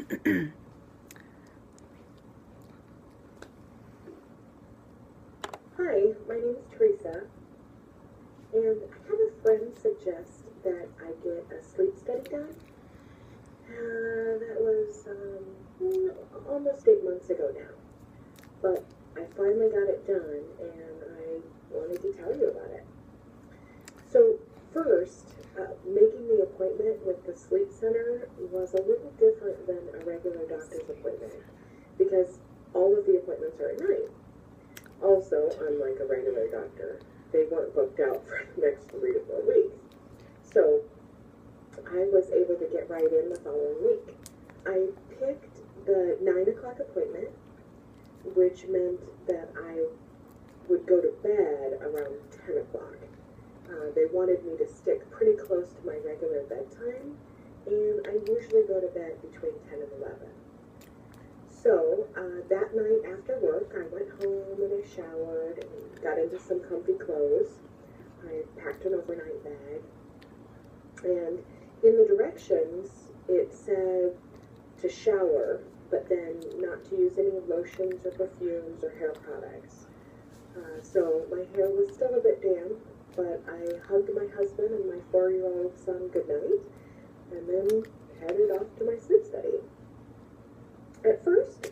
Hi, my name is Teresa, and I had a friend suggest that I get a sleep study done. That was almost 8 months ago now, but I finally got it done, and I wanted to tell you about it. So first, making the appointment with the sleep center was a little different than a regular doctor's appointment because all of the appointments are at night. Also, unlike a regular doctor, they weren't booked out for the next 3 to 4 weeks. So I was able to get right in the following week. I picked the 9 o'clock appointment, which meant that I would go to bed around 10 o'clock. They wanted me to stick pretty close to my regular bedtime, and I usually go to bed between 10 and 11. So that night after work, I went home and I showered and got into some comfy clothes. I packed an overnight bag, and in the directions, it said to shower, but then not to use any lotions or perfumes or hair products. So my hair was still a bit damp, but I hugged my husband and my 4-year-old son goodnight, and then headed off to my sleep study. At first,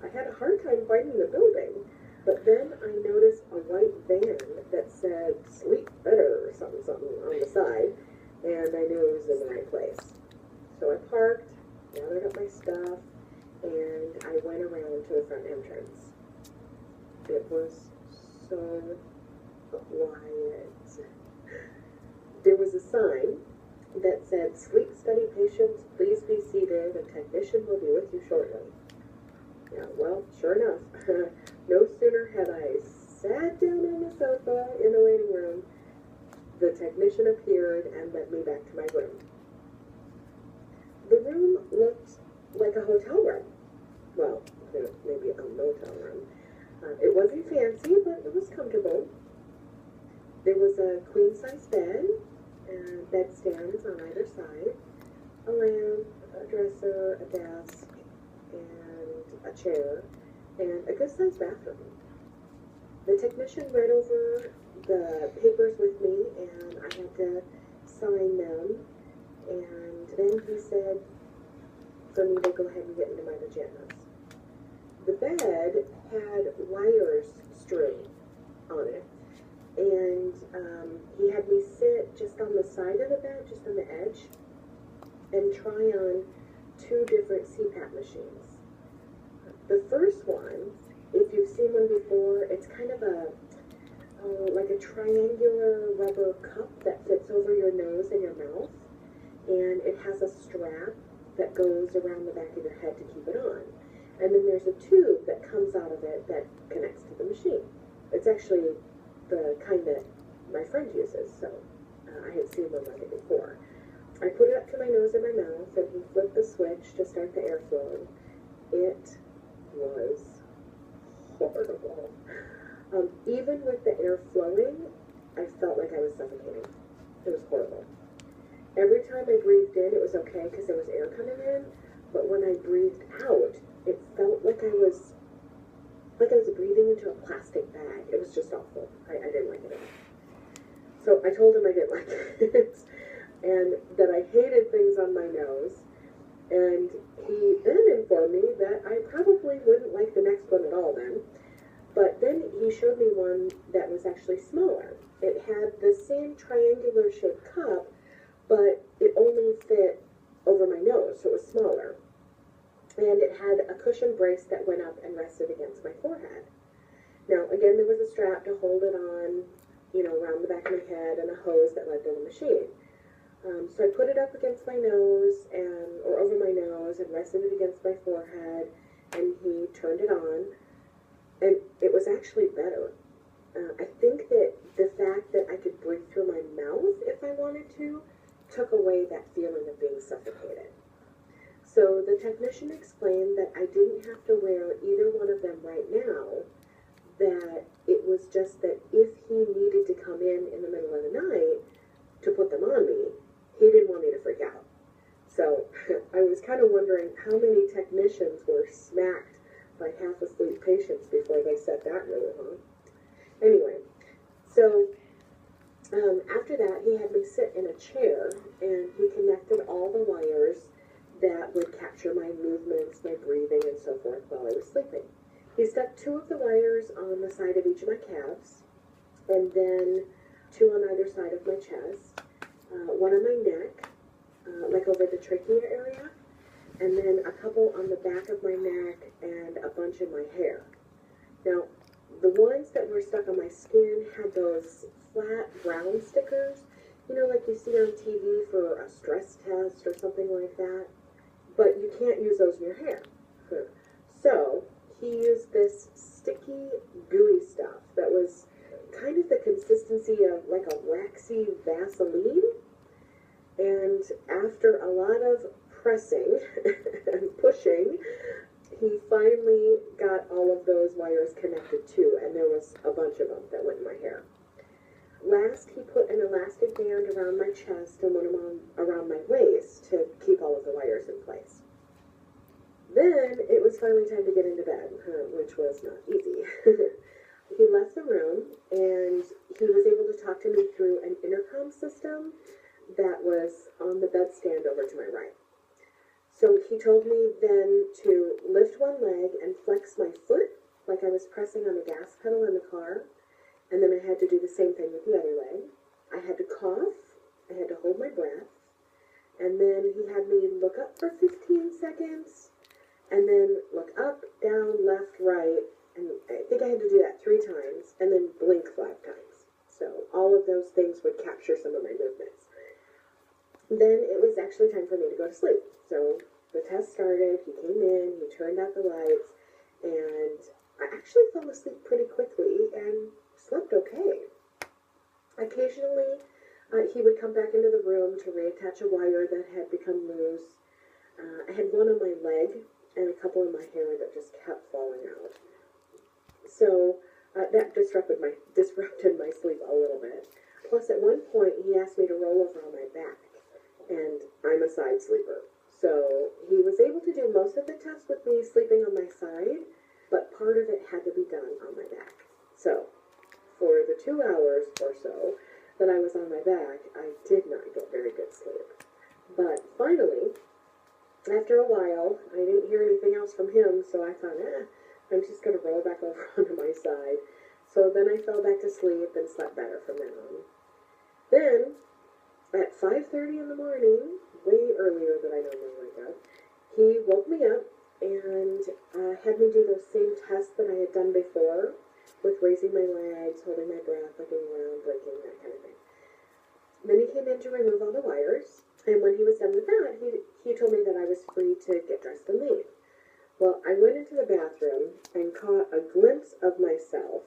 I had a hard time finding the building, but then I noticed a white van that said "Sleep Better" or something on the side, and I knew it was in the right place. So I parked, gathered up my stuff, and I went around to the front entrance. It was so quiet. There was a sign that said, "Sleep study patients, please be seated. A technician will be with you shortly." Yeah, well, sure enough, no sooner had I sat down on the sofa in the waiting room, the technician appeared and led me back to my room. The room looked like a hotel room. Well, maybe a motel room. It wasn't fancy, but it was comfortable. There was a queen-size bed, and bedstands on either side, a lamp, a dresser, a desk, and a chair, and a good-sized bathroom. The technician read over the papers with me, and I had to sign them, and then he said for me to go ahead and get into my pajamas. The bed had wires strewn on it, and he had me sit just on the side of the bed, just on the edge, and try on 2 different CPAP machines. The first one, if you've seen one before, it's kind of like a triangular rubber cup that fits over your nose and your mouth, and it has a strap that goes around the back of your head to keep it on. And then there's a tube that comes out of it that connects to the machine. It's actually the kind that my friend uses, so I had seen one like it before. I put it up to my nose and my mouth, and he flipped the switch to start the airflow. It was horrible. Even with the air flowing, I felt like I was suffocating. It was horrible. Every time I breathed in, it was okay because there was air coming in, but when I breathed out, it felt like I was breathing into a plastic bag. It was just awful. I didn't like it at all. So I told him I didn't like it, and that I hated things on my nose, and he then informed me that I probably wouldn't like the next one at all then. But then he showed me one that was actually smaller. It had the same triangular shaped cup, but it only fit over my nose, so it was smaller. And it had a cushion brace that went up and rested against my forehead. Now, again, there was a strap to hold it on, around the back of my head, and a hose that led to the machine. So I put it up against my nose, or over my nose, and rested it against my forehead, and he turned it on, and it was actually better. I think that the fact that I could breathe through my mouth if I wanted to took away that feeling of being suffocated. So the technician explained that I didn't have to wear either one of them right now, that it was just that if he needed to come in the middle of the night to put them on me, he didn't want me to freak out. So I was kind of wondering how many technicians were smacked by half-asleep patients before they set that rule, huh? Anyway, so after that, he had me sit in a chair, and he connected all the wires that would capture my movements, my breathing, and so forth while I was sleeping. He stuck 2 of the wires on the side of each of my calves, and then 2 on either side of my chest, 1 on my neck, like over the trachea area, and then a couple on the back of my neck and a bunch in my hair. Now, the ones that were stuck on my skin had those flat brown stickers, you know, like you see on TV for a stress test or something like that, but you can't use those in your hair. So he used this sticky, gooey stuff that was kind of the consistency of like a waxy Vaseline, and after a lot of pressing and pushing, he finally got all of those wires connected too, and there was a bunch of them that went in my hair. Last, he put an elastic band around my chest and one of them around my waist to keep all of the wires in place. Then it was finally time to get into bed, which was not easy. He left the room, and he was able to talk to me through an intercom system that was on the bedstand over to my right. So he told me then to lift one leg and flex my foot like I was pressing on the gas pedal in the car, and then I had to do the same thing with the other leg. I had to cough, I had to hold my breath, and then he had me look up for 15 seconds, and then look up, down, left, right, and I think I had to do that 3 times, and then blink 5 times. So all of those things would capture some of my movements. Then it was actually time for me to go to sleep. So the test started, he came in, he turned out the lights, and I actually fell asleep pretty quickly and slept okay. Occasionally, he would come back into the room to reattach a wire that had become loose. I had one on my leg and a couple in my hair that just kept falling out. So that disrupted my sleep a little bit. Plus, at one point, he asked me to roll over on my back, and I'm a side sleeper. So he was able to do most of the test with me sleeping on my side, but part of it had to be done on my back. So for the 2 hours or so that I was on my back, I did not get very good sleep. But finally, after a while, I didn't hear anything else from him, so I thought, I'm just going to roll back over onto my side. So then I fell back to sleep and slept better from then on. Then, at 5:30 in the morning, way earlier than I normally wake up, he woke me up and had me do those same tests that I had done before, with raising my legs, holding my breath, looking around, blinking, that kind of thing. Then he came in to remove all the wires, and when he was done with that, he told me that I was free to get dressed and leave. Well, I went into the bathroom and caught a glimpse of myself.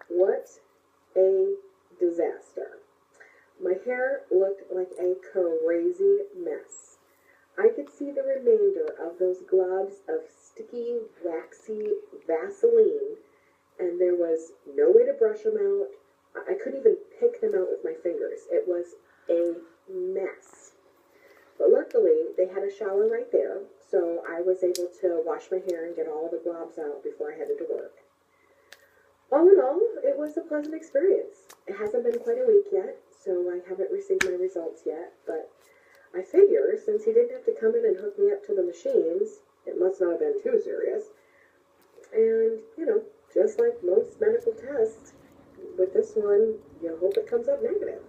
What a disaster. My hair looked like a crazy mess. I could see the remainder of those globs of sticky, waxy Vaseline, and there was no way to brush them out. I couldn't even pick them out with my fingers. It was a mess. But luckily, they had a shower right there, so I was able to wash my hair and get all the globs out before I headed to work. All in all, it was a pleasant experience. It hasn't been quite a week yet, so I haven't received my results yet, but I figure since he didn't have to come in and hook me up to the machines, it must not have been too serious. And, just like most medical tests, with this one, you hope it comes up negative.